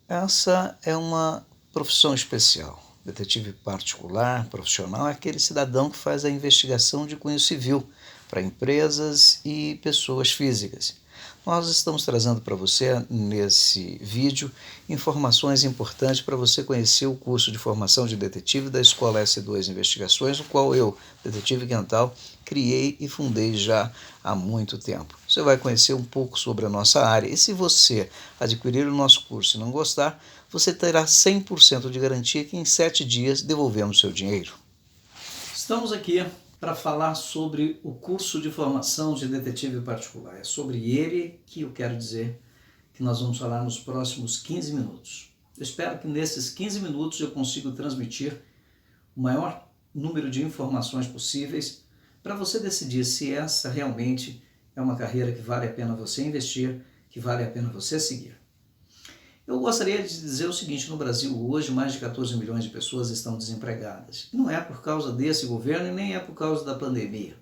Essa é uma profissão especial. Detetive particular, profissional, é aquele cidadão que faz a investigação de cunho civil para empresas e pessoas físicas. Nós estamos trazendo para você, nesse vídeo, informações importantes para você conhecer o curso de formação de detetive da Escola S2 Investigações, o qual eu, detetive Quental, criei e fundei já há muito tempo. Você vai conhecer um pouco sobre a nossa área e se você adquirir o nosso curso e não gostar, você terá 100% de garantia que em 7 dias devolvemos seu dinheiro. Estamos aqui para falar sobre o curso de formação de detetive particular. É sobre ele que eu quero dizer que nós vamos falar nos próximos 15 minutos. Eu espero que nesses 15 minutos eu consiga transmitir o maior número de informações possíveis para você decidir se essa realmente é uma carreira que vale a pena você investir, que vale a pena você seguir. Eu gostaria de dizer o seguinte: no Brasil hoje mais de 14 milhões de pessoas estão desempregadas. Não é por causa desse governo e nem é por causa da pandemia.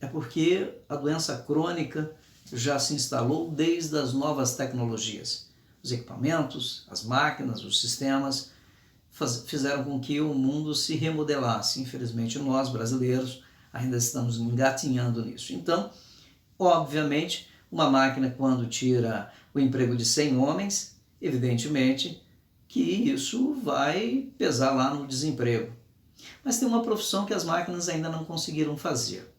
É porque a doença crônica já se instalou desde as novas tecnologias. Os equipamentos, as máquinas, os sistemas fizeram com que o mundo se remodelasse. Infelizmente nós, brasileiros, ainda estamos engatinhando nisso. Então, obviamente, uma máquina quando tira o emprego de 100 homens, evidentemente que isso vai pesar lá no desemprego. Mas tem uma profissão que as máquinas ainda não conseguiram fazer.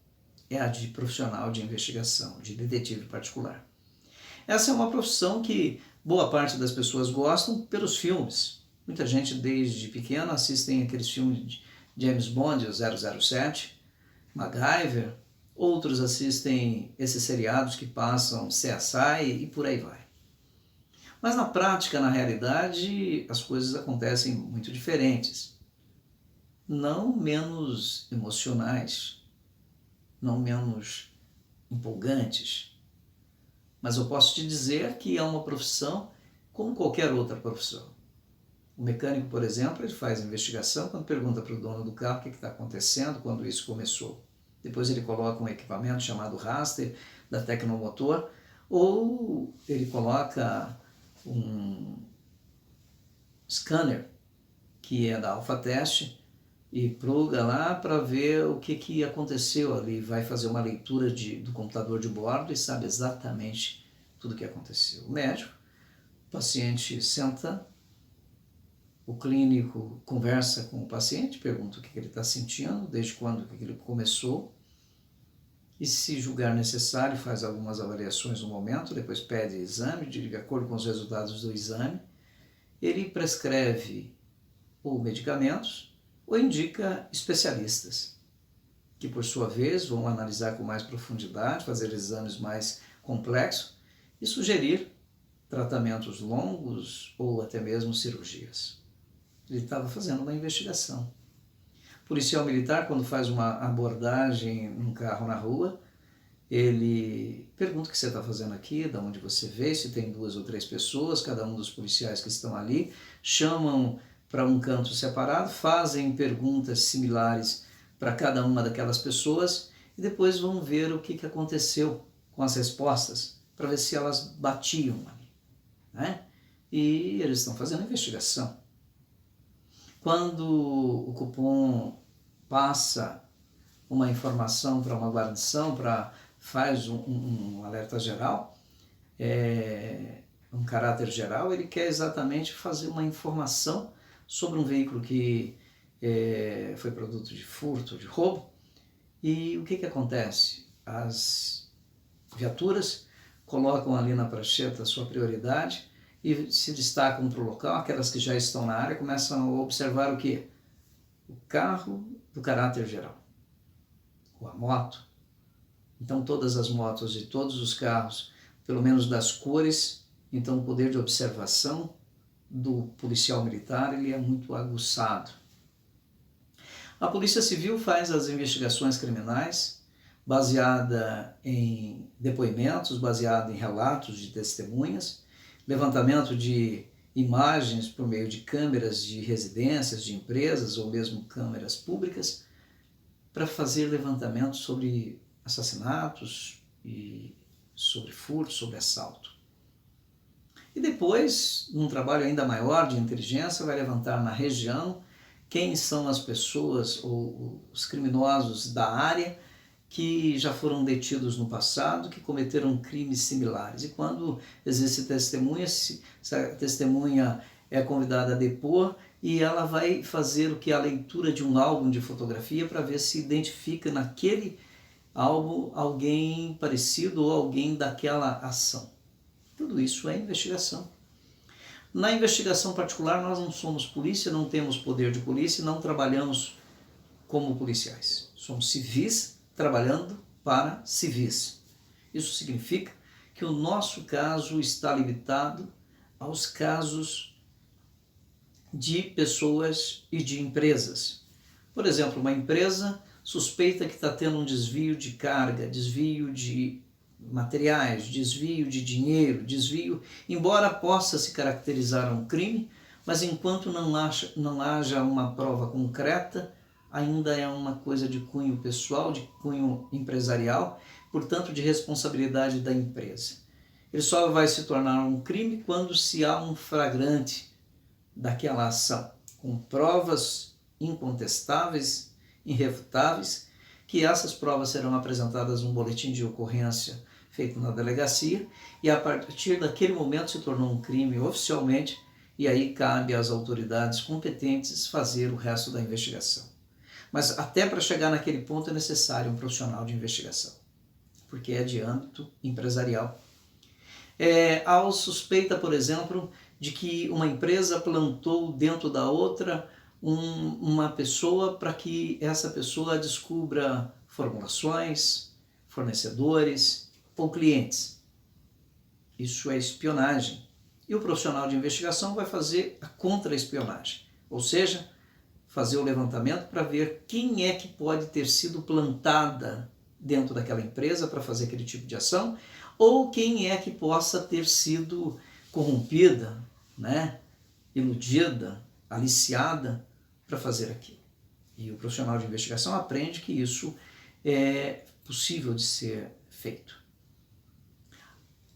É a de profissional de investigação, de detetive particular. Essa é uma profissão que boa parte das pessoas gostam pelos filmes. Muita gente desde pequena assistem aqueles filmes de James Bond, o 007, MacGyver. Outros assistem esses seriados que passam CSI e por aí vai. Mas na prática, na realidade, as coisas acontecem muito diferentes. Não menos emocionais, não menos empolgantes. Mas eu posso te dizer que é uma profissão como qualquer outra profissão. O mecânico, por exemplo, ele faz investigação quando pergunta para o dono do carro o que está acontecendo, quando isso começou. Depois ele coloca um equipamento chamado raster da Tecnomotor, ou ele coloca um scanner, que é da Alphatest, e pluga lá para ver o que aconteceu ali. Vai fazer uma leitura do computador de bordo e sabe exatamente tudo o que aconteceu. O médico, o paciente senta, o clínico conversa com o paciente, pergunta o que ele está sentindo, desde quando que ele começou, e se julgar necessário faz algumas avaliações no momento, depois pede exame, de acordo com os resultados do exame, ele prescreve ou medicamentos ou indica especialistas, que por sua vez vão analisar com mais profundidade, fazer exames mais complexos e sugerir tratamentos longos ou até mesmo cirurgias. Ele estava fazendo uma investigação. O policial militar, quando faz uma abordagem num carro na rua, ele pergunta o que você está fazendo aqui, de onde você veio, se tem 2 ou 3 pessoas, cada um dos policiais que estão ali, chamam para um canto separado, fazem perguntas similares para cada uma daquelas pessoas e depois vão ver o que aconteceu com as respostas, para ver se elas batiam ali, né? E eles estão fazendo investigação. Quando o cupom passa uma informação para uma guarnição, faz um alerta geral, um caráter geral, ele quer exatamente fazer uma informação sobre um veículo que foi produto de furto, de roubo. E o que acontece? As viaturas colocam ali na prancheta a sua prioridade e se destacam para o local. Aquelas que já estão na área começam a observar o quê? O carro do caráter geral, ou a moto. Então todas as motos e todos os carros, pelo menos das cores, então o poder de observação do policial militar ele é muito aguçado. A Polícia Civil faz as investigações criminais baseada em depoimentos, baseada em relatos de testemunhas, levantamento de imagens por meio de câmeras de residências, de empresas ou mesmo câmeras públicas, para fazer levantamento sobre assassinatos e sobre furto, sobre assalto. E depois, num trabalho ainda maior de inteligência, vai levantar na região quem são as pessoas ou os criminosos da área que já foram detidos no passado, que cometeram crimes similares. E quando existe testemunha, essa testemunha é convidada a depor e ela vai fazer o que é a leitura de um álbum de fotografia para ver se identifica naquele álbum alguém parecido ou alguém daquela ação. Tudo isso é investigação. Na investigação particular, nós não somos polícia, não temos poder de polícia, não trabalhamos como policiais. Somos civis trabalhando para civis. Isso significa que o nosso caso está limitado aos casos de pessoas e de empresas. Por exemplo, uma empresa suspeita que está tendo um desvio de carga, desvio de materiais, desvio de dinheiro, desvio, embora possa se caracterizar um crime, mas enquanto não haja uma prova concreta, ainda é uma coisa de cunho pessoal, de cunho empresarial, portanto de responsabilidade da empresa. Ele só vai se tornar um crime quando se há um flagrante daquela ação, com provas incontestáveis, irrefutáveis, que essas provas serão apresentadas num boletim de ocorrência feito na delegacia, e a partir daquele momento se tornou um crime oficialmente, e aí cabe às autoridades competentes fazer o resto da investigação. Mas até para chegar naquele ponto é necessário um profissional de investigação, porque é de âmbito empresarial. Há suspeita, por exemplo, de que uma empresa plantou dentro da outra uma pessoa para que essa pessoa descubra formulações, fornecedores ou clientes. Isso é espionagem. E o profissional de investigação vai fazer a contra-espionagem, ou seja, fazer o levantamento para ver quem é que pode ter sido plantada dentro daquela empresa para fazer aquele tipo de ação, ou quem é que possa ter sido corrompida, iludida, aliciada para fazer aquilo. E o profissional de investigação aprende que isso é possível de ser feito.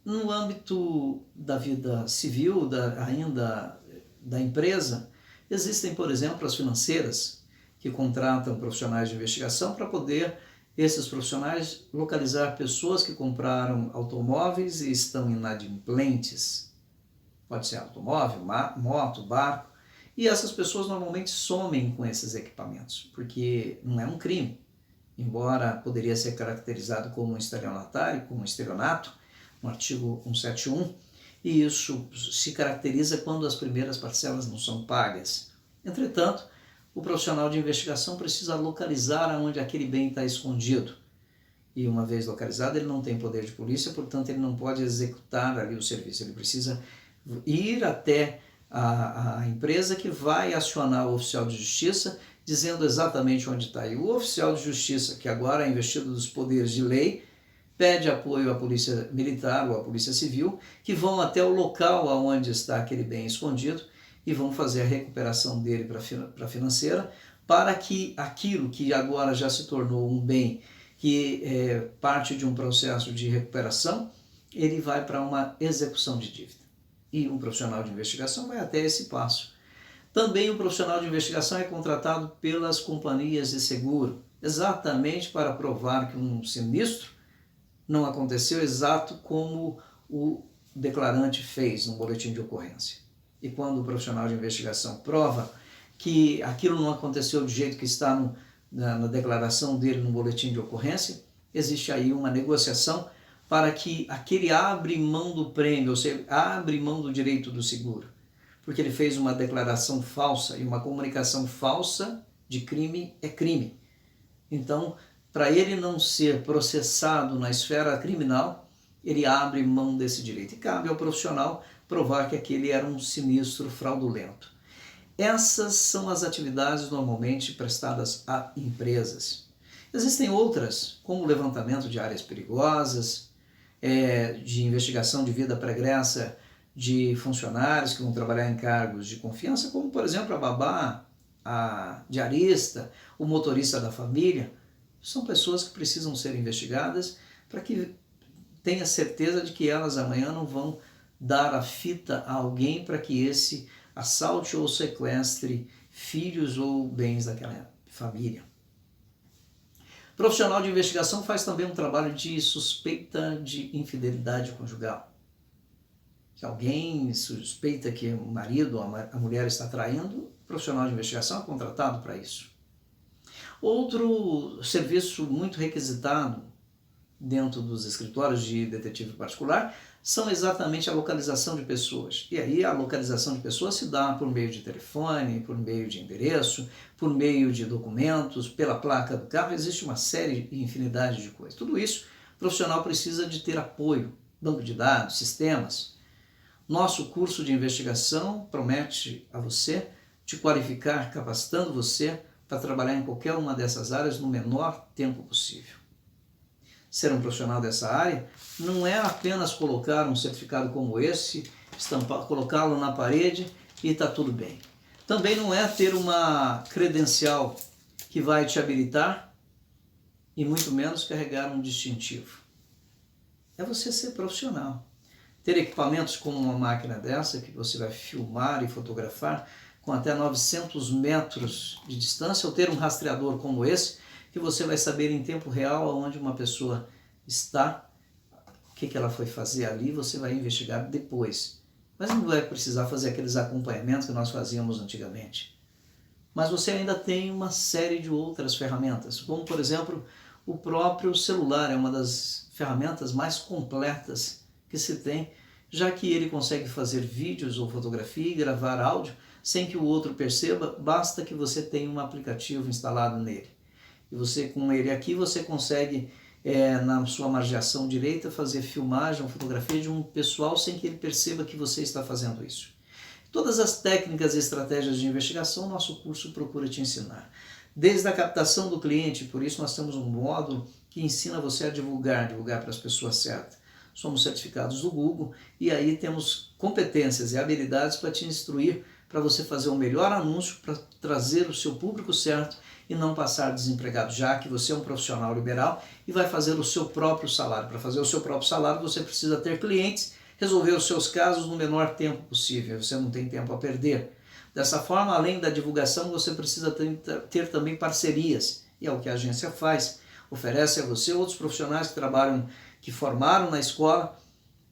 No âmbito da vida civil, ainda da empresa, existem, por exemplo, as financeiras que contratam profissionais de investigação para poder esses profissionais localizar pessoas que compraram automóveis e estão inadimplentes. Pode ser automóvel, moto, barco. E essas pessoas normalmente somem com esses equipamentos, porque não é um crime. Embora poderia ser caracterizado como um estelionatário, como um estelionato, no artigo 171, e isso se caracteriza quando as primeiras parcelas não são pagas. Entretanto, o profissional de investigação precisa localizar onde aquele bem está escondido. E uma vez localizado, ele não tem poder de polícia, portanto ele não pode executar ali o serviço. Ele precisa ir até a empresa que vai acionar o oficial de justiça, dizendo exatamente onde está. E o oficial de justiça, que agora é investido dos poderes de lei, pede apoio à polícia militar ou à polícia civil, que vão até o local onde está aquele bem escondido e vão fazer a recuperação dele para a financeira, para que aquilo que agora já se tornou um bem que é parte de um processo de recuperação, ele vai para uma execução de dívida. E um profissional de investigação vai até esse passo. Também o profissional de investigação é contratado pelas companhias de seguro, exatamente para provar que um sinistro não aconteceu exato como o declarante fez no boletim de ocorrência. E quando o profissional de investigação prova que aquilo não aconteceu do jeito que está na declaração dele no boletim de ocorrência, existe aí uma negociação para que aquele abre mão do prêmio, ou seja, abre mão do direito do seguro, porque ele fez uma declaração falsa, e uma comunicação falsa de crime é crime. Então, para ele não ser processado na esfera criminal, ele abre mão desse direito. E cabe ao profissional provar que aquele era um sinistro fraudulento. Essas são as atividades normalmente prestadas a empresas. Existem outras, como o levantamento de áreas perigosas, de investigação de vida pregressa de funcionários que vão trabalhar em cargos de confiança, como, por exemplo, a babá, a diarista, o motorista da família. São pessoas que precisam ser investigadas para que tenha certeza de que elas amanhã não vão dar a fita a alguém para que esse assalte ou sequestre filhos ou bens daquela família. O profissional de investigação faz também um trabalho de suspeita de infidelidade conjugal. Que alguém suspeita que o marido ou a mulher está traindo, o profissional de investigação é contratado para isso. Outro serviço muito requisitado dentro dos escritórios de detetive particular são exatamente a localização de pessoas. E aí a localização de pessoas se dá por meio de telefone, por meio de endereço, por meio de documentos, pela placa do carro. Existe uma série e infinidade de coisas. Tudo isso o profissional precisa de ter apoio, banco de dados, sistemas. Nosso curso de investigação promete a você te qualificar, capacitando você para trabalhar em qualquer uma dessas áreas no menor tempo possível. Ser um profissional dessa área não é apenas colocar um certificado como esse, colocá-lo na parede e está tudo bem. Também não é ter uma credencial que vai te habilitar e muito menos carregar um distintivo. É você ser profissional. Ter equipamentos como uma máquina dessa, que você vai filmar e fotografar com até 900 metros de distância, ou ter um rastreador como esse, que você vai saber em tempo real onde uma pessoa está, o que ela foi fazer ali, você vai investigar depois. Mas não vai precisar fazer aqueles acompanhamentos que nós fazíamos antigamente. Mas você ainda tem uma série de outras ferramentas, como por exemplo, o próprio celular é uma das ferramentas mais completas que se tem, já que ele consegue fazer vídeos ou fotografia e gravar áudio sem que o outro perceba, basta que você tenha um aplicativo instalado nele. E você, com ele aqui, você consegue, na sua margeação direita, fazer filmagem ou fotografia de um pessoal sem que ele perceba que você está fazendo isso. Todas as técnicas e estratégias de investigação, nosso curso procura te ensinar. Desde a captação do cliente, por isso nós temos um módulo que ensina você a divulgar para as pessoas certas. Somos certificados do Google e aí temos competências e habilidades para te instruir, para você fazer o melhor anúncio, para trazer o seu público certo e não passar desempregado, já que você é um profissional liberal e vai fazer o seu próprio salário. Para fazer o seu próprio salário, você precisa ter clientes, resolver os seus casos no menor tempo possível, você não tem tempo a perder. Dessa forma, além da divulgação, você precisa ter também parcerias, e é o que a agência faz, oferece a você outros profissionais que trabalham, que formaram na escola,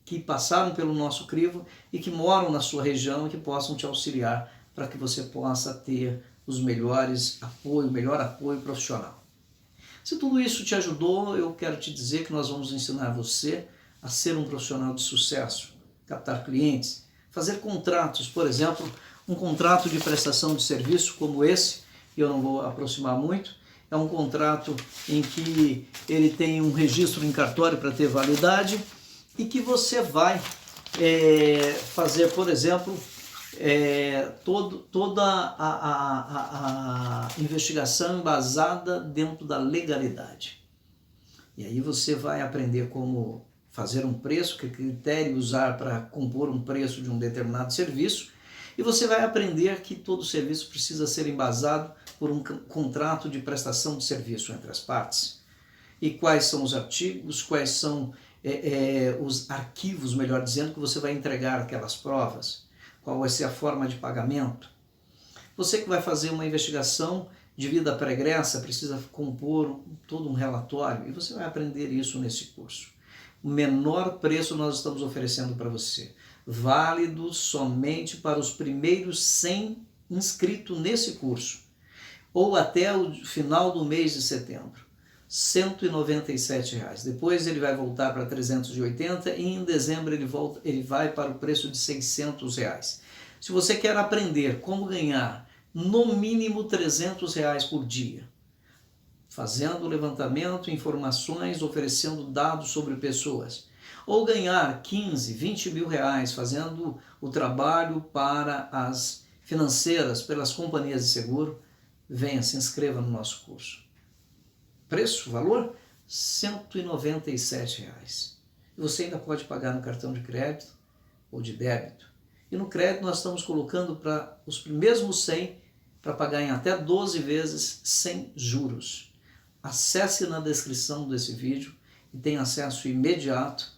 que passaram pelo nosso crivo e que moram na sua região e que possam te auxiliar para que você possa ter os melhores apoio, o melhor apoio profissional. Se tudo isso te ajudou, eu quero te dizer que nós vamos ensinar você a ser um profissional de sucesso, captar clientes, fazer contratos, por exemplo, um contrato de prestação de serviço como esse, e eu não vou aproximar muito, é um contrato em que ele tem um registro em cartório para ter validade e que você vai fazer, por exemplo, toda a investigação embasada dentro da legalidade. E aí você vai aprender como fazer um preço, que critério usar para compor um preço de um determinado serviço, e você vai aprender que todo serviço precisa ser embasado por um contrato de prestação de serviço entre as partes. E quais são os artigos, quais são os arquivos, melhor dizendo, que você vai entregar aquelas provas, qual vai ser a forma de pagamento. Você que vai fazer uma investigação de vida pregressa precisa compor todo um relatório e você vai aprender isso nesse curso. O menor preço nós estamos oferecendo para você, válido somente para os primeiros 100 inscritos nesse curso, ou até o final do mês de setembro. R$ 197. Depois ele vai voltar para 380 e em dezembro ele vai para o preço de R$ 600. Se você quer aprender como ganhar no mínimo R$ 300 por dia, fazendo levantamento, informações, oferecendo dados sobre pessoas, ou ganhar 15, 20 mil reais fazendo o trabalho para as financeiras, pelas companhias de seguro, venha, se inscreva no nosso curso. Preço, valor? R$ 197. E você ainda pode pagar no cartão de crédito ou de débito. E no crédito nós estamos colocando para os mesmos 100 para pagar em até 12 vezes sem juros. Acesse na descrição desse vídeo e tenha acesso imediato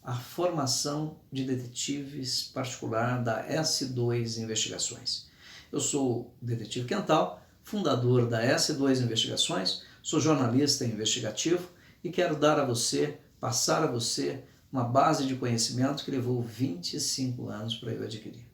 a formação de detetives particular da S2 Investigações. Eu sou o detetive Quental, fundador da S2 Investigações, sou jornalista investigativo e quero dar a você, passar a você, uma base de conhecimento que levou 25 anos para eu adquirir.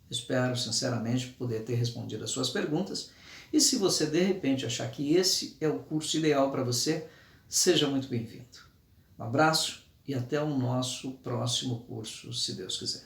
Espero, sinceramente, poder ter respondido as suas perguntas e se você, de repente, achar que esse é o curso ideal para você, seja muito bem-vindo. Um abraço e até o nosso próximo curso, se Deus quiser.